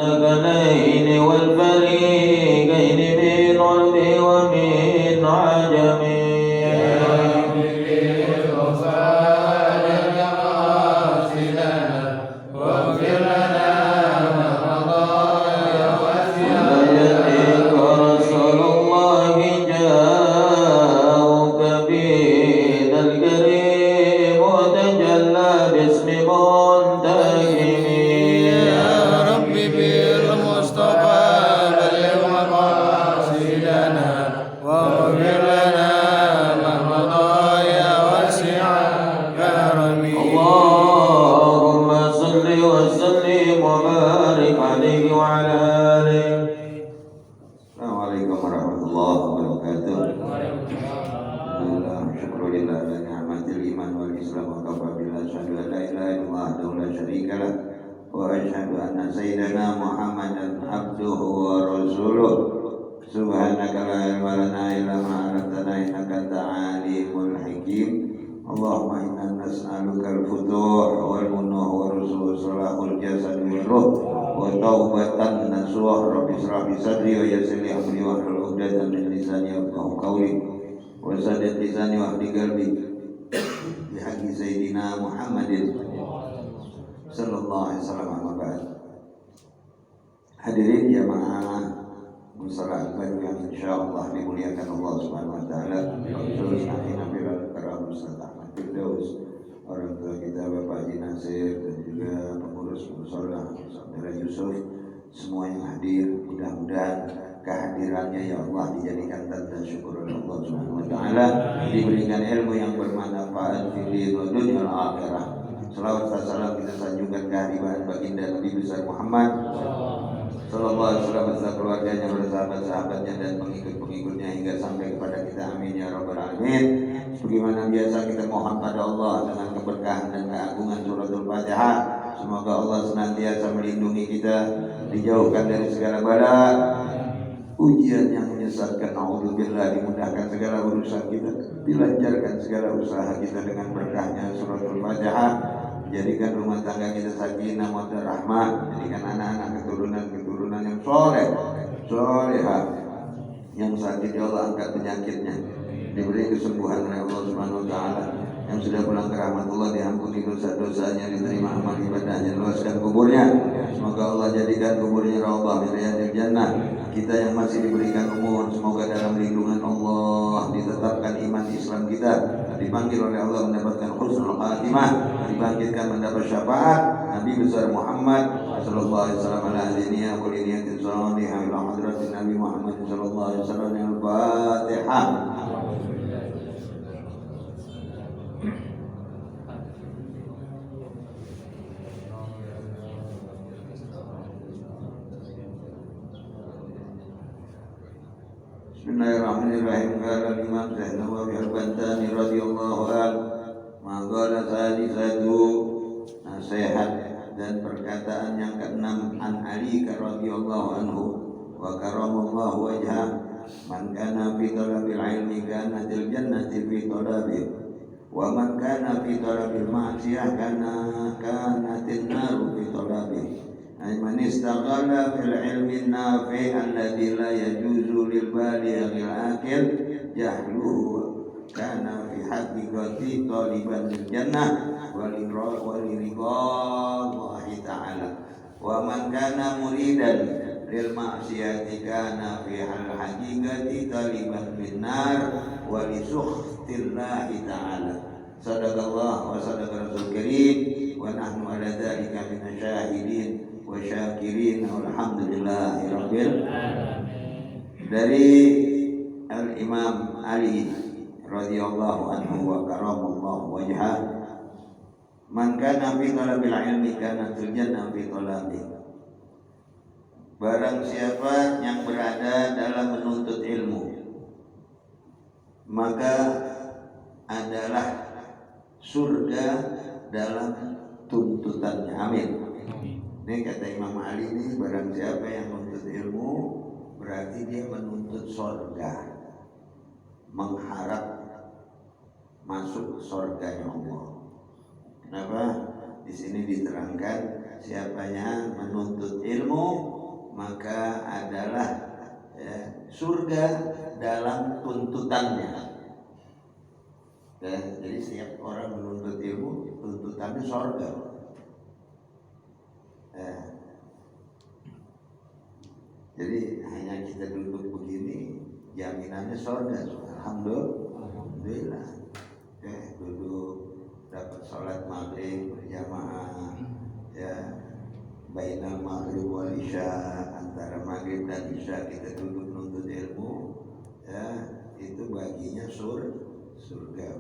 الثقلين والفريقين من عرب ومن عجم Sayyidina Muhammadan abduhu wa rasuluh. Subhanaka la ilma lana illa ma 'allamtana innaka antal alimul hakim. Allahumma inna nas'aluka al-futuh wal munuh wa rusul salahul jasad wal ruh wa taubatan nasuh. Rabbi israh li sadri wa yassir li amri wa hlul 'uqdatam min lisani yafqahu qawli wa saddid lisani wa hdi qalbi bi haqqi Sayyidina Muhammadin sallallahu alaihi wasallam. Hadirin jamaah musala akbar yang insyaallah dimuliakan Allah Subhanahu wa taala. Khususnya Nabiul Karam Ustaz Ahmad Firdaus, orang tua kita Bapak Haji Nasir dan juga pengurus musala Saudara Yusuf, semua yang hadir, mudah-mudahan kehadirannya ya Allah dijadikan tanda syukur oleh Allah Subhanahu wa taala, diberikan ilmu yang bermanfaat di dunia dan akhirat. Salawat dan salam kita sanjungkan kehadiran baginda Nabi besar Muhammad sallallahu alaihi wasallam beserta keluarganya, sahabat-sahabatnya dan pengikut-pengikutnya hingga sampai kepada kita, amin ya rabbal alamin. Sebagaimana biasa kita mohon pada Allah dengan keberkahan dan keagungan suratul Fatihah, semoga Allah senantiasa melindungi kita, dijauhkan dari segala bala, ujian yang menyesatkan, naudzubillah, dimudahkan segala urusan kita, dilancarkan segala usaha kita dengan berkahnya suratul Fatihah. Jadikan rumah tangga kita sakinah mawaddah rahmah, jadikan anak-anak keturunan yang solehah, yang sakit ya Allah angkat penyakitnya, diberi kesembuhan oleh Allah Subhanahu wa taala, yang sudah pulang ke rahmatullah diampuni dosa-dosanya, diterima amal ibadahnya, luaskan kuburnya, semoga Allah jadikan kuburnya raudhah min riyadil jannah. Kita yang masih diberikan umur, semoga dalam lindungan Allah ditetapkan iman Islam kita, dipanggil oleh Allah mendapatkan husnul khatimah, dibangkitkan mendapat syafaat Nabi besar Muhammad sallallahu alaihi wasallam ala adiniya wa liniyatin salihah ila hadratin Nabi Muhammad sallallahu alaihi wasallam. Al-Fatihah. Bismillahirrahmanirrahim. Qala Imam Nawawi al-Bantani radhiyallahu anhu, maqala satu nasihat dan perkataan yang keenam, an Ali radhiyallahu anhu wa karamallahu wajhah, man kana fi talabil ilmi kana til jannati fi talabihi wa man kana fi talabil ma'siyah kanatin naru fi talabihi. Man istaghala fil ilmi nafi' alladhi la yajuzu lil balighi al-akil jahluhu kana fi haqiqati taliban lil jannah wa liridhallahi ta'ala, wa man kana muridan lil ma'siyati kana fi haqiqati taliban bin nar wa li sukhtillahi ta'ala. Sadaqallah wa sadaqa rasul karim wa nahnu ala dzalika min syahidin wa syakirin walhamdulillahi rabbil alamin. Dari Al-Imam Ali radhiyallahu anhu wa karamallahu wajhah, man kana fi talabil ilmi kana fil jannah fi talabihi. Barang siapa yang berada dalam menuntut ilmu, maka adalah surga dalam tuntutannya. Amin. Ini kata Imam Ali ini, barang siapa yang menuntut ilmu berarti dia menuntut surga, mengharap masuk surganya Allah. Kenapa? Di sini diterangkan siapa yang menuntut ilmu maka adalah surga dalam tuntutannya. Jadi setiap orang menuntut ilmu, tuntutannya surga. Jadi hanya kita duduk begini, jaminannya surga. Alhamdulillah. Duduk dapat sholat maghrib berjamaah, bainal maghrib wal isya, antara maghrib dan isya kita duduk nuntut ilmu, itu baginya surga.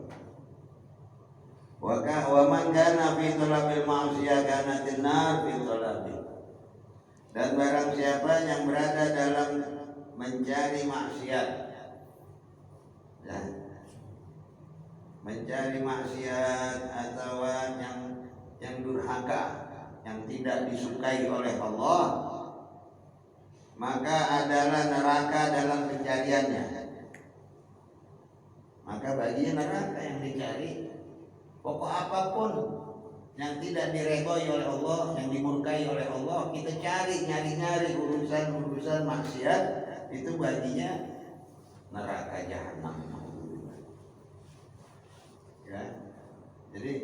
Wa man kana fi talabil ma'siyah kana tinar fi talabil. Dan barang siapa yang berada dalam mencari maksiat, mencari maksiat atau yang durhaka, yang tidak disukai oleh Allah, maka adalah neraka dalam pencariannya. Maka baginya neraka yang dicari. Pokok apapun yang tidak diredhoi oleh Allah, yang dimurkai oleh Allah, kita nyari urusan maksiat, itu baginya neraka jahanam. Jadi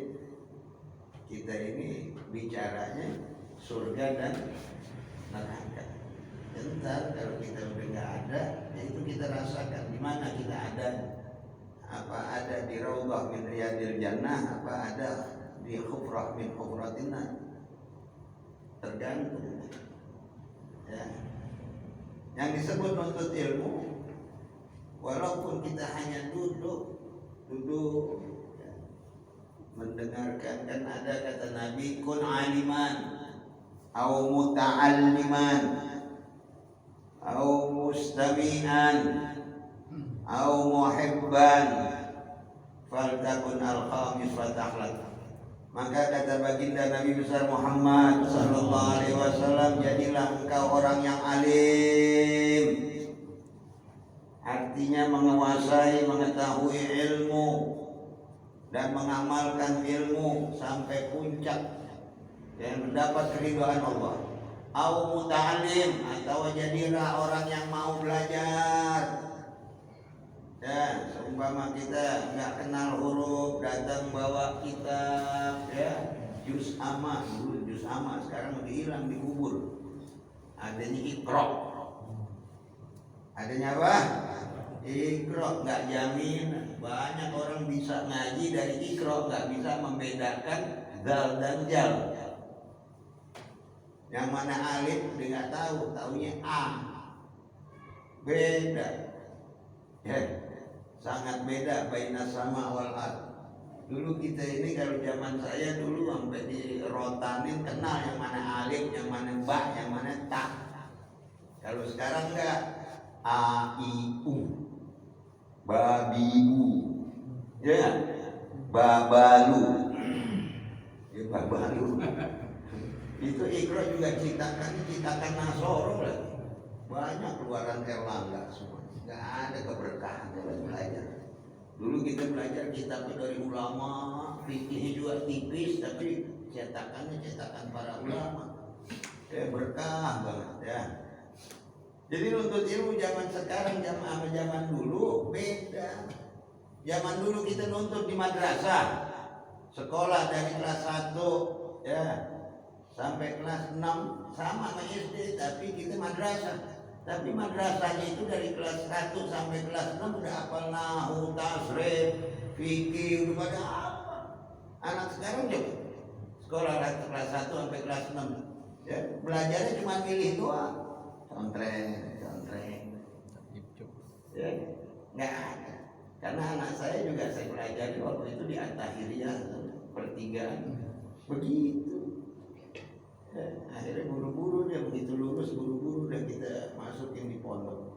kita ini bicaranya surga dan neraka. Entar kalau kita udah nggak ada, ya itu kita rasakan di mana kita ada. Apa ada di raudhah min riyadil jannah, apa ada di hufrah min hufratin nar. Tergantung. Yang disebut nuntut ilmu, walaupun kita hanya duduk mendengarkan, kan ada kata Nabi, kun aliman au muta'alliman au mustami'an au muhibban faltakun al-khamis fatakhlak. Maka kata baginda Nabi besar Muhammad sallallahu alaihi wasallam, jadilah engkau orang yang alim, artinya menguasai, mengetahui ilmu dan mengamalkan ilmu sampai puncak dan mendapat keridhaan Allah. Au muta'allim, atau jadilah orang yang mau belajar. Seumpama kita nggak kenal huruf, datang bawa kitab, juz amma, dulu juz amma, sekarang udah hilang, dikubur. Adanya Iqra. Adanya apa? Iqra. Nggak jamin banyak orang bisa ngaji dari Iqra, nggak bisa membedakan dal dan jal. Yang mana alif dia nggak tahu, taunya a. Beda. Sangat beda baina sama wal ard. Dulu kita ini, kalau zaman saya dulu sampai dirotanin, kenal yang mana alif, yang mana ba, yang mana ta. Kalau sekarang enggak, a i u, babi u, babalu, babalu. Itu Iqra juga citakan Nasoro lagi. Banyak keluaran Erlangga semua. Gak ada keberkahan dalam belajar. Dulu kita belajar kitabnya dari ulama, fikihnya juga tipis, tapi cetakannya cetakan para ulama. Berkah banget . Jadi nuntut ilmu zaman sekarang sama zaman dulu beda. Zaman dulu kita nuntut di madrasah, sekolah dari kelas 1 sampai kelas 6 sama SD, tapi kita madrasah. Tapi madrasahnya itu dari kelas 1 sampai kelas 6 udah hafal nahwu, tasrif, fikih, udah pada apa. Anak sekarang juga sekolah dari kelas 1 sampai kelas 6, belajarnya cuma milih doang, contreng, nggak ada. Karena anak saya juga saya pelajari waktu itu di At-Tahiriyah pertigaan begitu. Akhirnya buru-buru dia, begitu lulus buru-buru dan kita masukin di pondok.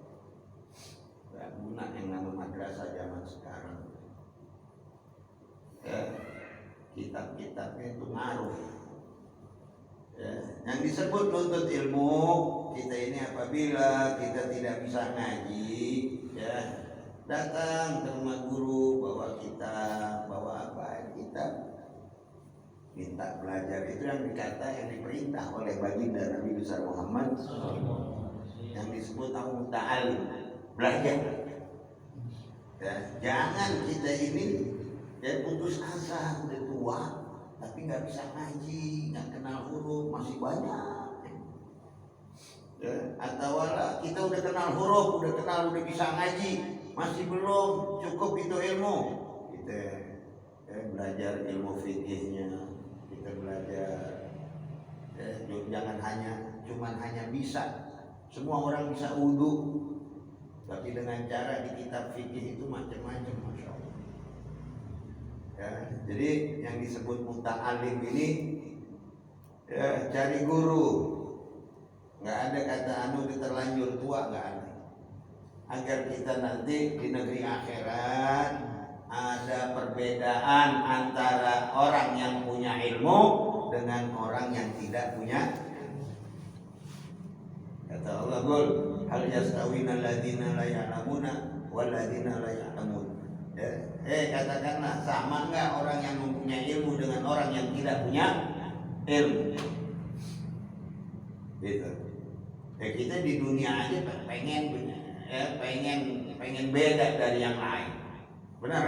Gak guna yang nama madrasah zaman sekarang. Kitab-kitabnya itu ngaruh. Yang disebut nuntut ilmu kita ini, apabila kita tidak bisa ngaji, datang ke rumah guru, bawa kitab, bawa apa, kitab, minta belajar. Itu yang diperintah oleh baginda Nabi besar Muhammad. disebut muta'alim, belajar. Ya, jangan kita ini putus asa, udah tua tapi nggak bisa ngaji, nggak kenal huruf, masih banyak. Ya, atau kita udah kenal huruf, udah bisa ngaji, masih belum cukup itu ilmu. Kita belajar ilmu fikihnya, kita belajar. Jangan hanya bisa. Semua orang bisa wudu, tapi dengan cara di kitab fikih itu macam-macam, masya Allah. Ya, jadi yang disebut muta'alim ini cari guru. Nggak ada kata udah terlanjur tua, nggak ada. Agar kita nanti di negeri akhirat ada perbedaan antara orang yang punya ilmu dengan orang yang tidak punya. Kata Allah, "Qul hal yastawina alladziina la ya'lamuna wal ladziina la ya'lamun." Katakanlah, sama enggak orang yang mempunyai ilmu dengan orang yang tidak punya ilmu? Gitu. Kita di dunia aja pengen beda dari yang lain. Benar?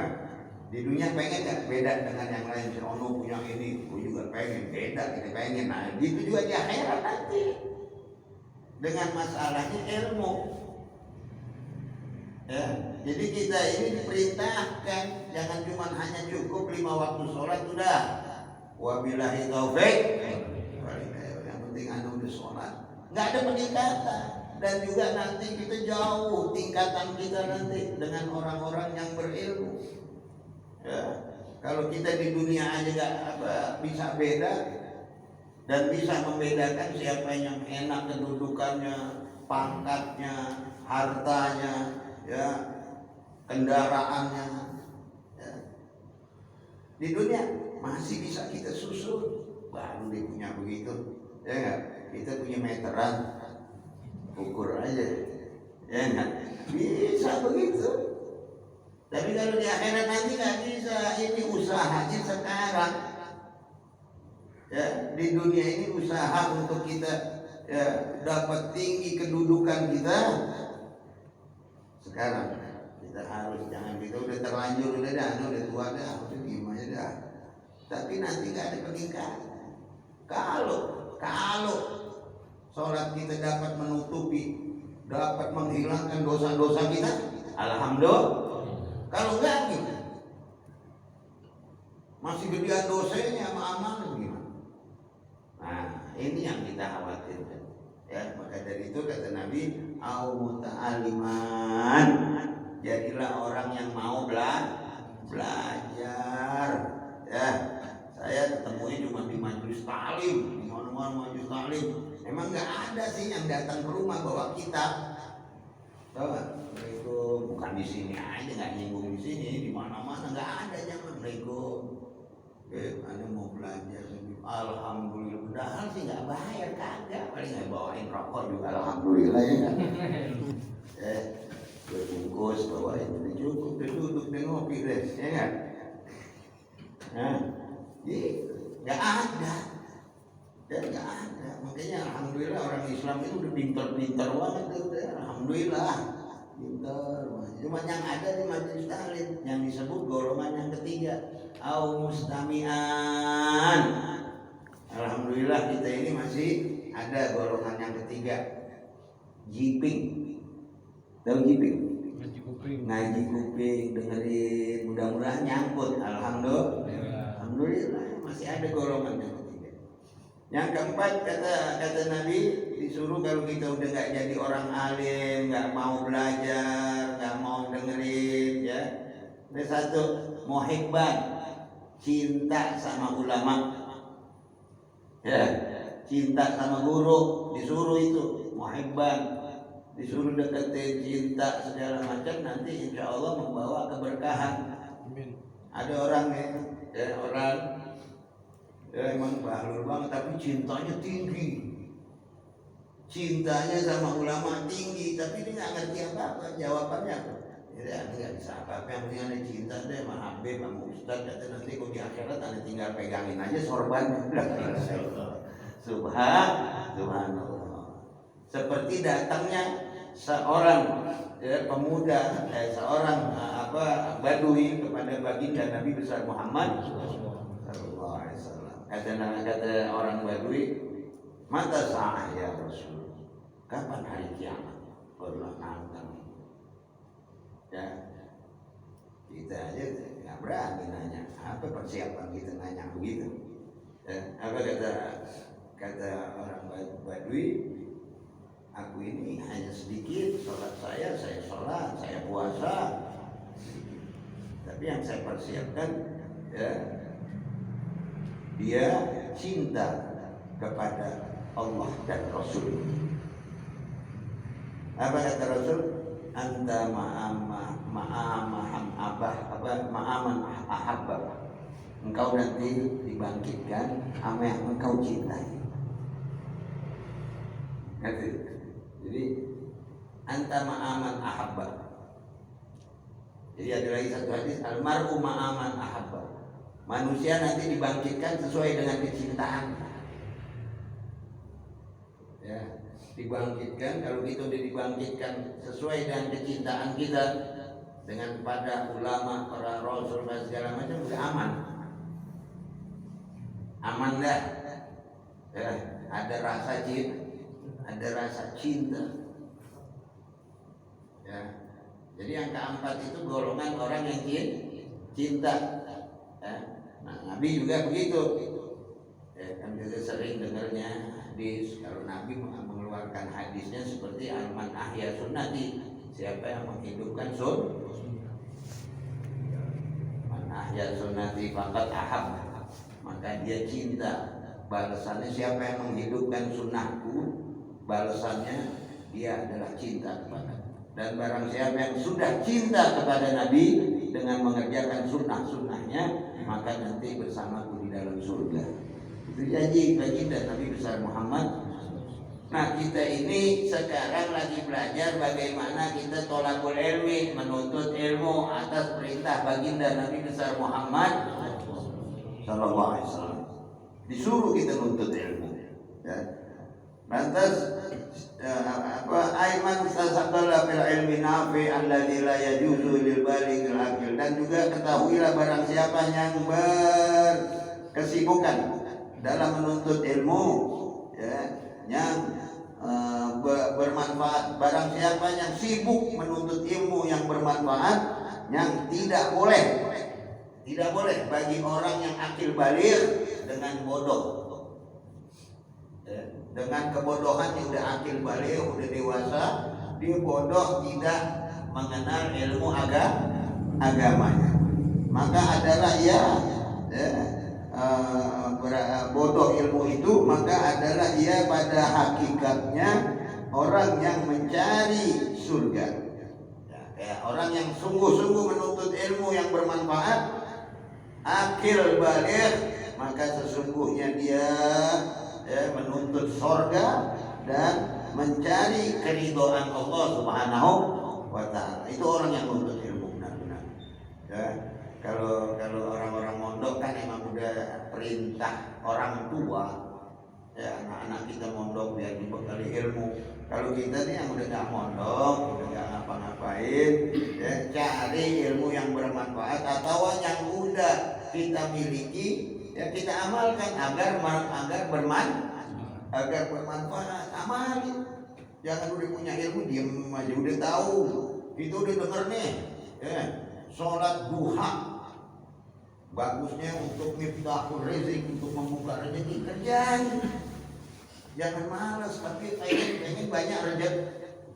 Di dunia pengen nggak beda dengan yang lain? Si Ono punya ini, gue juga pengen beda, kita pengen. Nah, gitu juga di akhirat nanti. Dengan masalahnya ilmu. Ya, jadi kita ini diperintahkan jangan cuma hanya cukup 5 waktu sholat sudah. Wabillahi taufik. Yang penting udah sholat. Nggak ada peningkatan. Dan juga nanti kita jauh tingkatan kita nanti dengan orang-orang yang berilmu. Ya, kalau kita di dunia aja nggak bisa beda dan bisa membedakan siapa yang enak kedudukannya, pangkatnya, hartanya, ya, kendaraannya. Ya. Di dunia masih bisa kita susun, baru dia punya begitu, ya nggak? Kita punya meteran, ukur aja, ya nggak? Bisa begitu. Tapi kalau di akhirat nanti nggak bisa. Ini usahanya sekarang. Ya, di dunia ini usaha untuk kita dapat tinggi kedudukan kita. Sekarang kita harus, jangan kita udah terlanjur, udah tua dah, udah gimana dah. Tapi nanti nggak ada peningkatan. Kalau sholat kita dapat menutupi, dapat menghilangkan dosa-dosa kita, alhamdulillah. Kalau enggak gitu, masih gedean dosanya sama amal gimana? Nah, ini yang kita khawatirkan. Ya, maka dari itu kata Nabi, au muta'aliman, jadilah orang yang mau belajar. Ya, saya ketemunya cuma di majelis taklim, di mana-mana majelis taklim. Emang nggak ada sih yang datang ke rumah bawa kitab. Tahu nggak? Bukan di sini aja, nggak nyinggung di sini, di mana-mana nggak ada. Jangan ada mau belajar. Alhamdulillah, padahal sih nggak bayar, kagak. Paling nggak bawain rokok juga, alhamdulillah ya kan. Berbungkus bawain udah cukup, udah duduk dan ngopi deh, ya kan. Nah, nggak ada. Dan nggak ada. Makanya alhamdulillah orang Islam itu udah pintar-pintar banget udah. Alhamdulillah pintar. Cuma yang ada di majelis taklim yang disebut golongan yang ketiga, au mustami'an. Alhamdulillah kita ini masih ada golongan yang ketiga, jiping. Tahu jiping? Ngaji kuping, dengerin, mudah-mudahan nyangkut. Alhamdulillah masih ada golongan yang ketiga. Yang keempat kata Nabi, disuruh kalau kita udah nggak jadi orang alim, nggak mau belajar, nggak mau dengerin, ya. Ada satu, muhibban, cinta sama ulama, ya, cinta sama guru, disuruh itu muhibban, disuruh deketin, cinta segala macam, nanti insya Allah membawa keberkahan. Ada orang orang emang bahlul banget tapi cintanya tinggi. Cintanya sama ulama tinggi, tapi dia nggak ngerti apa-apa jawabannya apa. Ya, nggak bisa apa-apa, yang penting ada cinta deh sama Habib, sama Ustaz, kata nanti kok di akhirat ada tinggal pegangin aja sorbannya. Subhanallah. Seperti datangnya seorang pemuda, seorang badui kepada baginda Nabi besar Muhammad sallallahu alaihi wasallam. Kata orang badui, "Mata sa'ah ya Rasul?" Kapan hari kiamat? Allah nantang. Ya, kita aja nggak berani nanya. Apa persiapan kita nanya begitu? Ya, apa kata orang badui? Aku ini hanya sedikit sholat saya sholat, saya puasa. Tapi yang saya persiapkan, ya, dia cinta kepada Allah dan Rasul. Apa kata Rasul? Anta ma'aman ahabba. Engkau nanti dibangkitkan sama yang engkau cintai. Jadi anta ma'aman ahabba. Jadi ada lagi satu hadis, almar'u ma'aman ahabba. Manusia nanti dibangkitkan sesuai dengan kecintaan. Ya, dibangkitkan, kalau kita dibangkitkan sesuai dengan kecintaan kita, dengan pada ulama, para rasul dan segala macam, sudah aman. Aman dah. Ya, ada rasa cinta. Ya. Jadi yang keempat itu golongan orang yang cinta. Ya. Nah, Nabi juga begitu. Ya, kan kita sering dengarnya hadis, kalau Nabi mengeluarkan hadisnya seperti al-man ahya sunnati, siapa yang menghidupkan man ahya sunnati faqad ahab, maka dia cinta. Balasannya siapa yang menghidupkan sunnahku, balasannya dia adalah cinta kepada. Dan barang siapa yang sudah cinta kepada Nabi dengan mengerjakan sunnah-sunnahnya, maka nanti bersamaku di dalam surga. Itu janji baginda Nabi besar Muhammad. Nah, kita ini sekarang lagi belajar bagaimana kita tolakul ilmi, menuntut ilmu atas perintah baginda Nabi besar Muhammad sallallahu alaihi wasallam. Disuruh kita menuntut ilmu. Ya. Lantas aiman tasaqala fil ilmi nafi alladzi la yajuzu lil balighil aqil. Dan juga ketahuilah barang siapa yang berkesibukan dalam menuntut ilmu, ya, yang bermanfaat. Barang siapa yang sibuk menuntut ilmu yang bermanfaat, yang tidak boleh bagi orang yang akil baligh dengan bodoh, ya, dengan kebodohan yang udah akil baligh, udah dewasa, dia bodoh, tidak mengenal ilmu agamanya, maka adalah bodoh ilmu itu, maka adalah ia pada hakikatnya orang yang mencari surga. Ya, kayak orang yang sungguh-sungguh menuntut ilmu yang bermanfaat, akil baligh, maka sesungguhnya dia menuntut surga dan mencari keridhaan Allah Subhanahu wa ta'ala. Itu orang yang menuntut ilmu benar-benar. Ya. Kalau orang-orang mondok kan emang udah perintah orang tua, ya, anak-anak kita mondok biar dibekali ilmu. Kalau kita nih yang udah gak mondok, udah gak ngapa-ngapain, ya, cari ilmu yang bermanfaat atau yang udah kita miliki, ya, kita amalkan agar bermanfaat. Amalin. Jangan udah punya ilmu diem aja, udah tahu, itu udah denger nih, ya, sholat duha bagusnya untuk miftahul rezeki, untuk membuka rezeki, kerjain. Jangan malas, tapi pengen banyak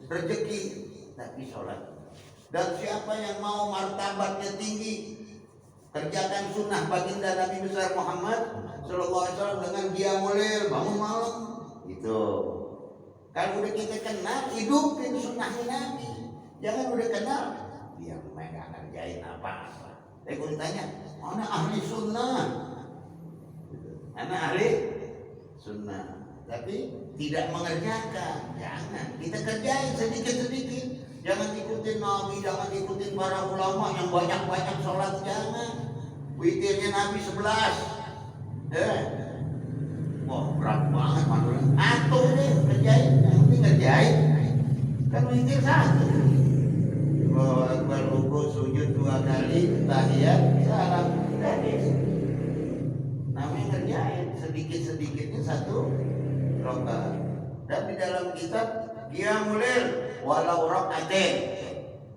rezeki, tapi sholat. Dan siapa yang mau martabatnya tinggi, kerjakan sunnah baginda Nabi besar Muhammad sallallahu alaihi wasallam dengan qiyamul lail, bangun malam. Itu. Kalau udah kita kenal, hidupin sunnahnya Nabi. Jangan udah kenal, dia nggak ngerjain apa-apa. Kalau ditanya, mana ahli sunnah? Mana ahli sunnah? Tapi tidak mengerjakan. Jangan. Kita kerjain sedikit-sedikit. Jangan ikutin Nabi, jangan ikutin para ulama yang banyak-banyak sholat. Jangan. Witirnya Nabi 11. Wah, berat banget manusia. Atau deh kerjain, yang penting ngerjain. Kan witir satu. Allahu Akbar, ruku sujud 2 kali, tahiyat, salam. Namanya ngerjain sedikit-sedikitnya 1 rakaat. Dan di dalam kitab qiyamul lail walau rakaatain.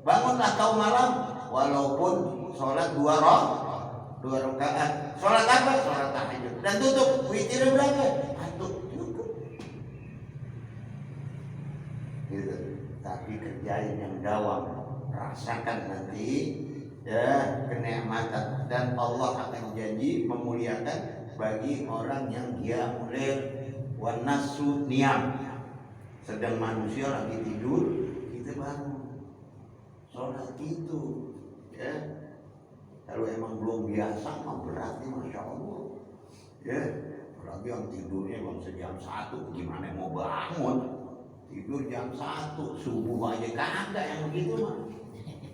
Bangunlah kau malam walaupun sholat 2 rakaat. Sholat apa? Sholat tahajud. Dan tutup witir berapa? 1 cukup. Gitu. Tapi kerjain yang dawam. Rasakan nanti ya kenikmatan, dan Allah akan janji memuliakan bagi orang yang qiyamul lail wan nasu niyam. Sedang manusia lagi tidur, kita bangun sholat itu ya. Kalau emang belum biasa mah berarti masya Allah ya. Apalagi yang tidurnya bang sejam 1, gimana mau bangun? Tidur jam 1 subuh aja kagak yang begitu mah.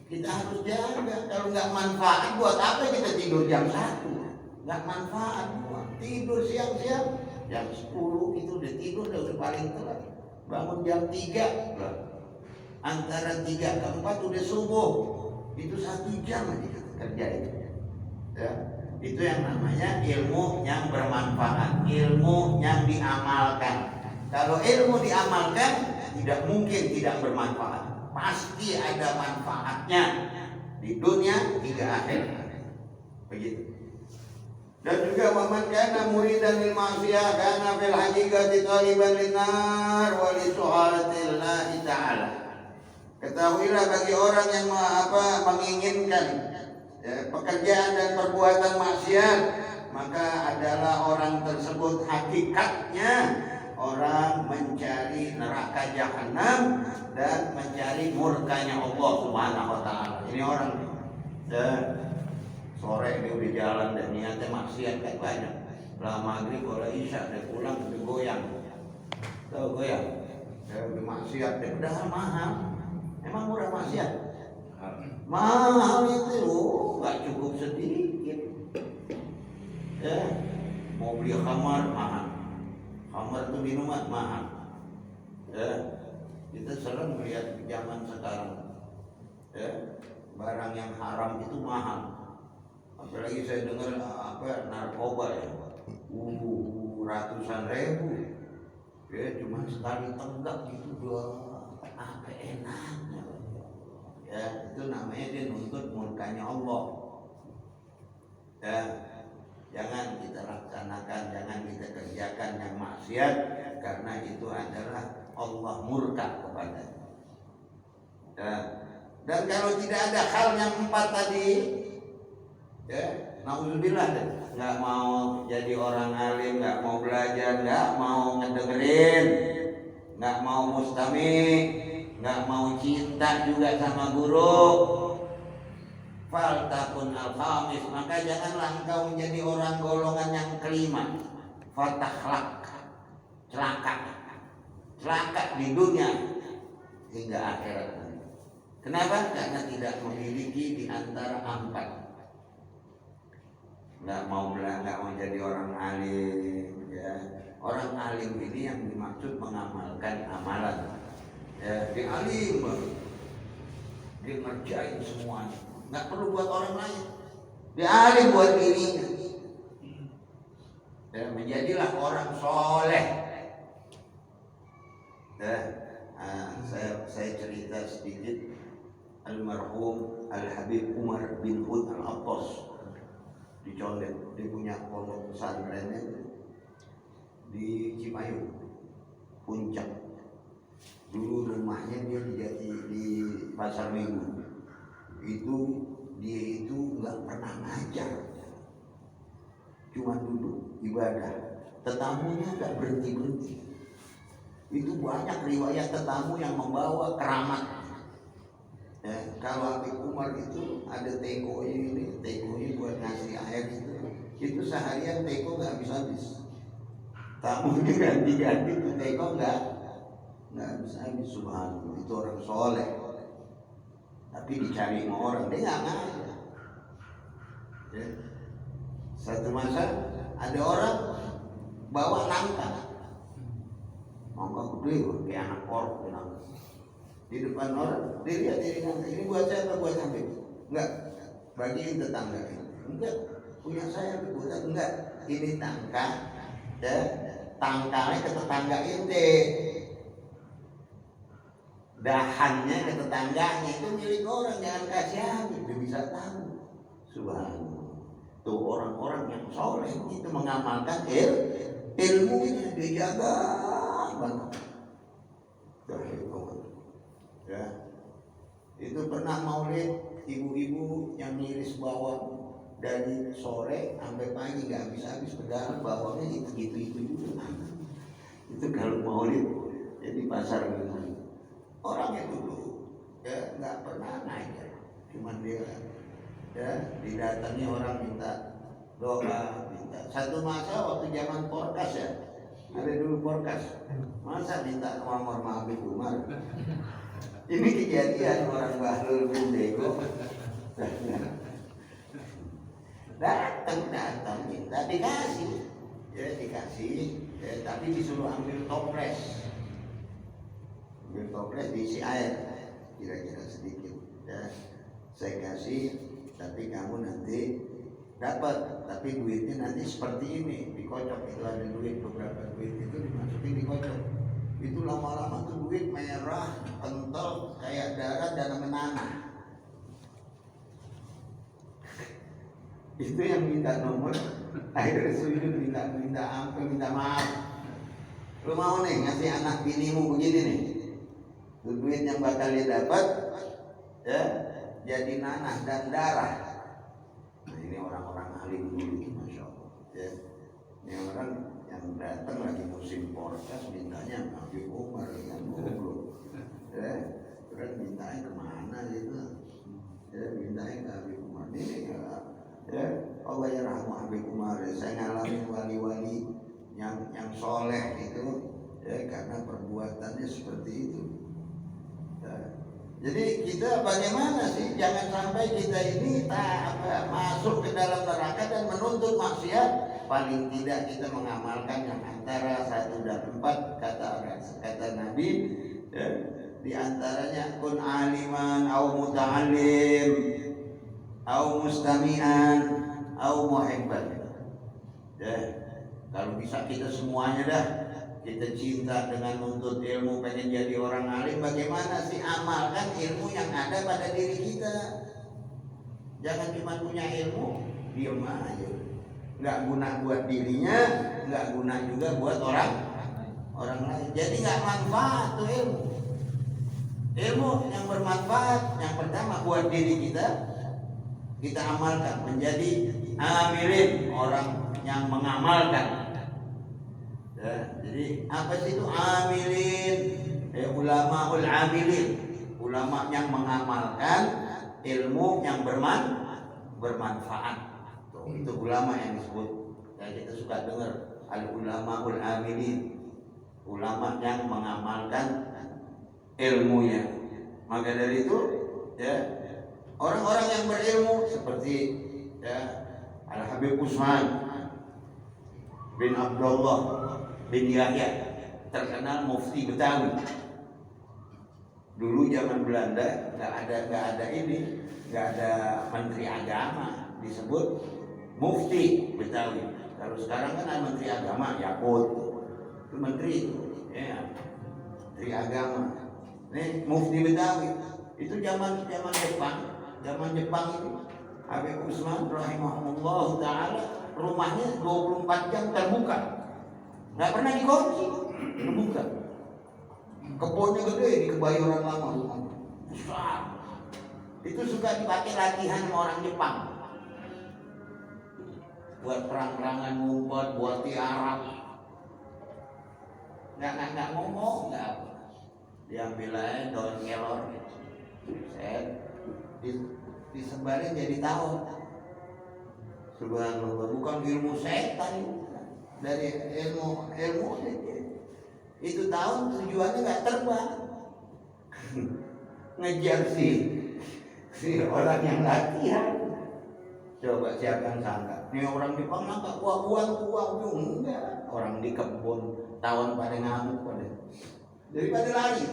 Kita harus jaga. Kalau nggak manfaat, buat apa kita tidur jam 1? Nggak manfaat buat. Tidur siang-siang jam 10 itu udah tidur, udah paling telat. Bangun jam 3 lah. Antara 3 ke 4 udah subuh. Itu 1 jam aja kita kerjain ya. Itu yang namanya ilmu yang bermanfaat, ilmu yang diamalkan. Kalau ilmu diamalkan, tidak mungkin tidak bermanfaat. Pasti ada manfaatnya di dunia hingga akhir. Begitu. Dan juga waman kana muridan lil ma'siyah kana fil haqiqati taliban linar wa li su'alatillahi ta'ala. Ketahuilah bagi orang yang menginginkan pekerjaan dan perbuatan maksiat, maka adalah orang tersebut hakikatnya orang mencari neraka jahanam dan mencari murkanya Allah Subhanahu wa taala. Ini orang sore dia udah jalan dan niatnya maksiat kayak banyak. Lah maghrib kalau isya dia pulang udah goyang. Tahu goyang? Dia udah maksiat, dia udah mahal. Emang murah maksiat? Mahal itu, nggak cukup sedikit. Ya, mau beli khamar mahal. Khamar itu minuman mahal. Ya, kita sering melihat di zaman sekarang. Ya, barang yang haram itu mahal. Apalagi saya dengar narkoba ya, ratusan ribu. Ya, cuma sekali tenggak gitu doang. Apa enaknya? Ya, itu namanya dia nuntut murkanya Allah. Ya, jangan kita laksanakan, jangan kita kerjakan yang maksiat, karena itu adalah Allah murka kepadanya. Ya. Dan kalau tidak ada hal yang 4 tadi, ya, naudzubillah deh, nggak mau jadi orang alim, nggak mau belajar, nggak mau ngedengerin, nggak mau mustami, nggak mau cinta juga sama guru. Faltakun al-khamis, maka janganlah engkau menjadi orang golongan yang kelima. Fatahlak, celaka di dunia hingga akhirat. Kenapa? Karena tidak memiliki di antara 4. Nggak mau jadi orang alim, ya. Orang alim ini yang dimaksud mengamalkan amalan. Ya, dia alim, dia ngerjain semuanya. Nggak perlu buat orang lain. Dia alim buat dirinya. Dan menjadilah orang soleh. Saya cerita sedikit. Almarhum Al-Habib Umar bin Hud Al-Attas di Condet. Dia punya pondok pesantrennya di Cipayung, Puncak. Dulu rumahnya dia di Pasar Minggu. Dia itu nggak pernah ngajar, cuma duduk ibadah. Tetamunya nggak berhenti. Itu banyak riwayat tetamu yang membawa keramat. Ya, kalau Habib Umar itu ada tekonya buat ngasih air itu seharian teko nggak habis. Tamu ganti-ganti itu teko nggak habis. Subhanallah, itu orang soleh. Tapi dicari sama orang, dia nggak ngajar. Ya. Satu masa ada orang bawa nangka gede, kayak anak pork. di depan orang, dilihat ini buat siapa? Buat Habib? Enggak, bagiin tetangga. Enggak, punya saya buat enggak. Ini tangka, ya, tangkalnya ke tetangga ente, dahannya ke tetangganya, itu milik orang, jangan kasih Habib, dia bisa tahu. Subhanallah. Tuh orang-orang yang soleh itu mengamalkan ilmunya, dijaga banget. Ya, itu pernah maulid ibu-ibu yang ngiris bawang dari sore sampai pagi nggak habis-habis pedagang bawangnya itu juga. Itu kalau maulid jadi pasar gitu. Orangnya dulu ya nggak pernah naik, cuman dia ya didatangi orang minta doa, minta. Satu masa waktu zaman Porkas ya, ada dulu Porkas, masa minta nomor Habib Umar. Ini kejadian orang Bahlul bin Dego datang minta dikasih, ya dikasih, ya, tapi disuruh ambil toples diisi air kira-kira sedikit, ya saya kasih, tapi kamu nanti dapat, tapi duitnya nanti seperti ini, dikocok. Itu ada duit, beberapa duit itu dimasukin dikocok. Itu lama-lama tuh duit merah, kental, kayak darah dan menanah. Itu yang minta nomor, akhirnya sujud minta ampun, minta maaf. Lu mau nih ngasih anak binimu begini nih, duit yang bakal dia dapat, ya jadi nanah dan darah. Nah ini orang-orang alim dulu, masya Allah. Ya. Ini orang yang datang lagi musim Porkas mintanya Habib Umar yang goblok. Ya, terus mintanya kemana gitu? Ya mintanya ke Habib Umar. Ini ya Allah ya rahmu Habib Umar. Saya ngalamin wali-wali yang soleh itu, ya karena perbuatannya seperti itu. Ya. Jadi kita bagaimana sih, jangan sampai kita ini masuk ke dalam neraka dan menuntut maksiat. Paling tidak kita mengamalkan yang antara 1 dan 4 kata Nabi, ya, di antaranya kun aliman au muta'allim au mustami'an au muhibban. Ya, kalau bisa kita semuanya dah. Kita cinta dengan menuntut ilmu, pengen jadi orang alim, bagaimana sih amalkan ilmu yang ada pada diri kita. Jangan cuma punya ilmu, diam aja, nggak guna buat dirinya, nggak guna juga buat orang lain. Jadi nggak manfaat tuh ilmu. Ilmu yang bermanfaat, yang pertama buat diri kita amalkan, menjadi amilin, orang yang mengamalkan. Ya, jadi apa sih itu amilin? Ulamaul amilin, ulama yang mengamalkan ilmu yang bermanfaat. Tuh, itu ulama yang disebut. Ya, kita suka dengar al ulamaul amilin, ulama yang mengamalkan ilmunya. Maka dari itu, ya orang-orang yang berilmu seperti ya Al Habib Utsman bin Abdullah bin Yahya, terkenal mufti Betawi. Dulu zaman Belanda nggak ada menteri agama disebut mufti Betawi. Kalau sekarang kan ada menteri agama, Yakut itu menteri itu, ya menteri agama. Ini mufti Betawi itu zaman Jepang itu. Habib Utsman rahimahullah taala rumahnya 24 jam terbuka. Nggak pernah dikunci, terbuka. Kebunnya gede di Kebayoran Lama, besar. Itu suka dipakai latihan sama orang Jepang, buat perang-perangan ngumpet, buat tiarap. Nggak ngomong, nggak apa. Diambil aja daun kelor, disebarin jadi tahun. Subhanallah, bukan ilmu setan. Dari ilmu itu tahun tujuannya nggak terbang, ngejar si orang yang latihan. Coba siapa yang sangka ini orang Jepang nangka uang enggak, orang di kebun tahun pada ngamuk pada daripada lari.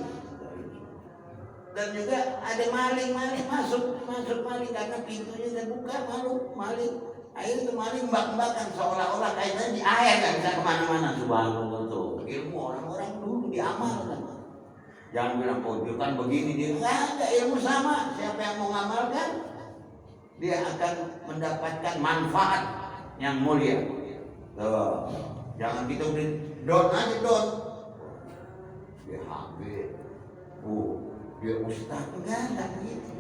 Dan juga ada maling masuk maling karena pintunya terbuka, maling. Akhirnya itu maling mbak-mbakan seolah-olah kaitannya di air, nggak bisa kemana-mana. Subhanallah tuh ilmu orang-orang dulu diamalkan. Jangan bilang dia kan begini, dia nggak ada ilmu sama. Siapa yang mau ngamalkan, dia akan mendapatkan manfaat yang mulia. Tuh, jangan kita udah don aja don. Dia habis, dia ustaz, enggak begitu.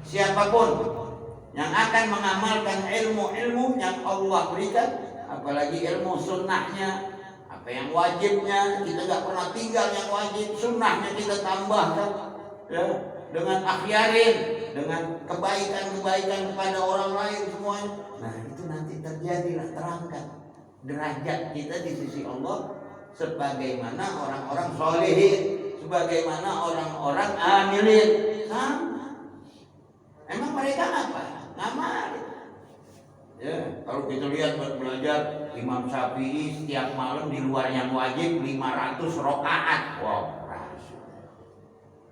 Siapapun yang akan mengamalkan ilmu-ilmu yang Allah berikan, apalagi ilmu sunnahnya, apa yang wajibnya kita nggak pernah tinggal yang wajib, sunnahnya kita tambahkan, ya, dengan akhyarin, dengan kebaikan-kebaikan kepada orang lain semuanya. Nah itu nanti terjadilah, terangkan derajat kita di sisi Allah sebagaimana orang-orang solehin, sebagaimana orang-orang amilin. Sama. Emang mereka apa? Ngamalin. Ya, kalau kita lihat belajar Imam Syafi'i setiap malam di luar yang wajib 500 rakaat. Wow,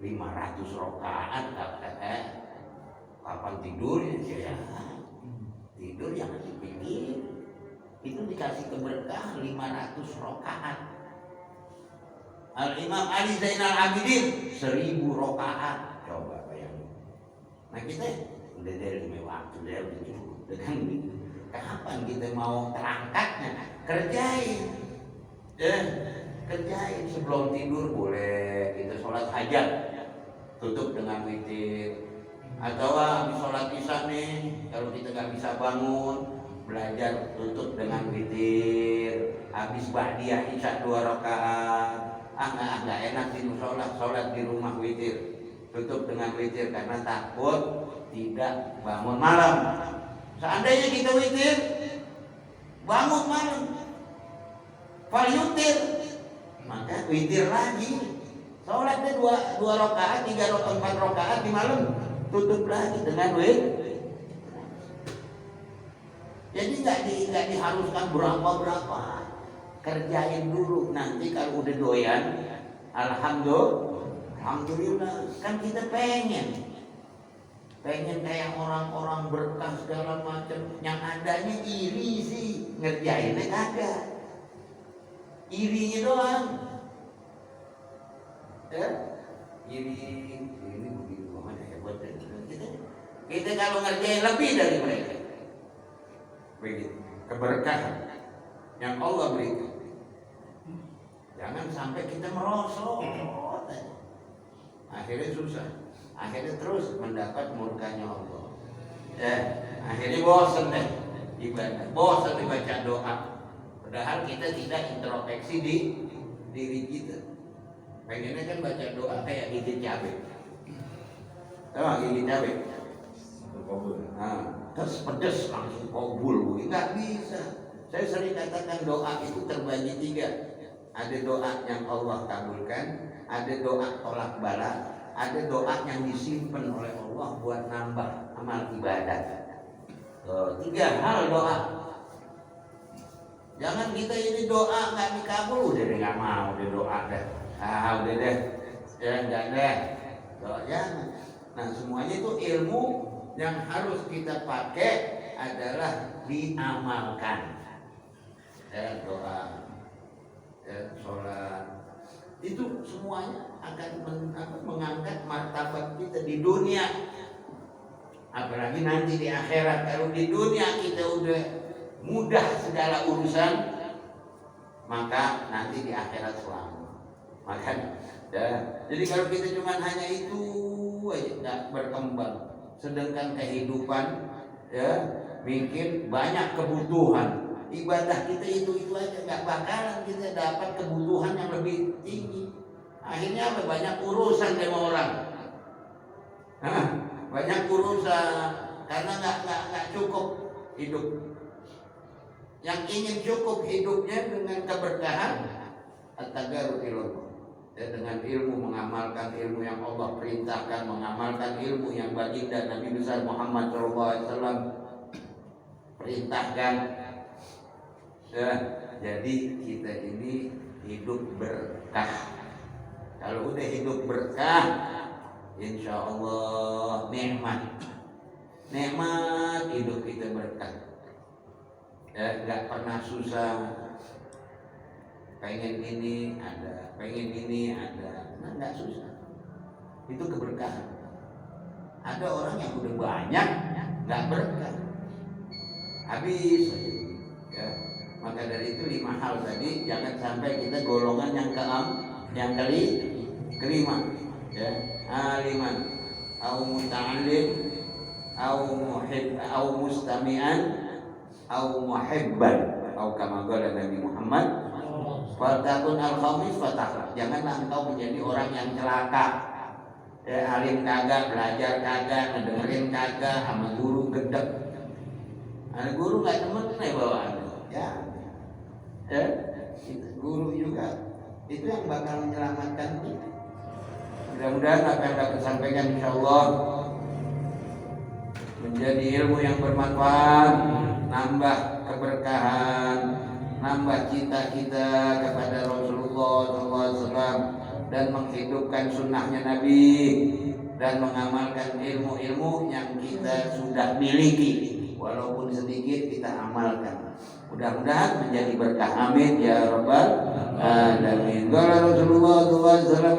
500 rakaat. Kapan tidur ya? Tidur jangan dipikir. Itu dikasih keberkahan 500 rakaat. Al-Imam Ali Zainal Abidin 1000 rakaat. Coba bayangin. Nah kita udah dari waktu dari dengan gitu. Kapan kita mau terangkatnya? Kerjain. Kerjain sebelum tidur boleh kita sholat hajat tutup dengan witir. Atau habis sholat isya nih, kalau kita nggak bisa bangun, belajar tutup dengan witir. Habis ba'diyah isya 2 rakaat. Nggak enak di sholat di rumah witir. Tutup dengan witir karena takut tidak bangun malam. Seandainya kita witir, bangun malam, falyutir, maka witir lagi. Sholatnya 2 rakaat, 3 rakaat, 4 rakaat di malam, tutup lagi dengan witir. Jadi nggak diharuskan berapa. Kerjain dulu, nanti kalau udah doyan, alhamdulillah. Kan kita pengen kayak orang-orang berkah segala macam, yang adanya iri sih, ngerjainnya kagak, irinya doang. Iri begitu mana hebat kita kalau ngerjain lebih dari mereka, begitu keberkahan yang Allah berikan. Jangan sampai kita merosot, akhirnya susah, akhirnya terus mendapat murkanya Allah. Akhirnya bosan deh ibadah, bosan dibaca doa. Padahal kita tidak introspeksi di diri kita. Pengennya kan baca doa kayak gigit cabai. Tahu gigit cabai? Terus pedes langsung kabul, nggak bisa. Saya sering katakan doa itu terbagi 3. Ada doa yang Allah kabulkan, ada doa tolak bala, ada doa yang disimpan oleh Allah buat nambah amal ibadah. 3 hal doa. Jangan kita ini doa nggak dikabul, udah nggak mau udah doa deh. Udah deh, jangan deh. Jangan. Nah semuanya itu ilmu yang harus kita pakai adalah diamalkan. Doa, sholat, itu semuanya akan mengangkat martabat kita di dunia. Apalagi nanti di akhirat. Kalau di dunia kita udah mudah segala urusan, maka nanti di akhirat selamat. Makanya, jadi kalau kita cuma hanya itu aja nggak berkembang, sedangkan kehidupan bikin banyak kebutuhan. Ibadah kita itu aja nggak bakalan kita dapat kebutuhan yang lebih tinggi. Akhirnya apa? Banyak urusan sama orang. Banyak urusan karena nggak cukup hidup. Yang ingin cukup hidupnya dengan keberkahan, at-tagarrub ilallah. Dengan ilmu, mengamalkan ilmu yang Allah perintahkan, mengamalkan ilmu yang baginda Nabi besar Muhammad SAW perintahkan. Jadi kita ini hidup berkah. Kalau udah hidup berkah, insya Allah nikmat hidup kita berkah. Ya, nggak pernah susah. Pengen ini ada, nah, nggak susah. Itu keberkahan. Ada orang yang udah banyak nggak berkah, habis. Ya, maka dari itu 5 hal tadi jangan sampai kita golongan yang kelima. Ya, aliman, au muta'allim, au mustami'an, au muhibban, au kama qala Nabi Muhammad. Fatakun al-khamis fataklah. Janganlah engkau menjadi orang yang celaka. Ya, alim kagak, belajar kagak, ngedengerin kagak, sama guru gedek. Ada guru nggak temen bawaan. Ya, guru juga. Itu yang bakal menyelamatkan kita. Mudah-mudahan apa yang dapat sampaikan insyaallah menjadi ilmu yang bermanfaat, nambah keberkahan, nambah cita-cita kepada Rasulullah SAW dan menghidupkan sunnahnya Nabi dan mengamalkan ilmu-ilmu yang kita sudah miliki, walaupun sedikit kita amalkan. Mudah-mudahan menjadi berkah. Amin ya rabbal alamin. Qala Rasulullah sallallahu alaihi wasallam,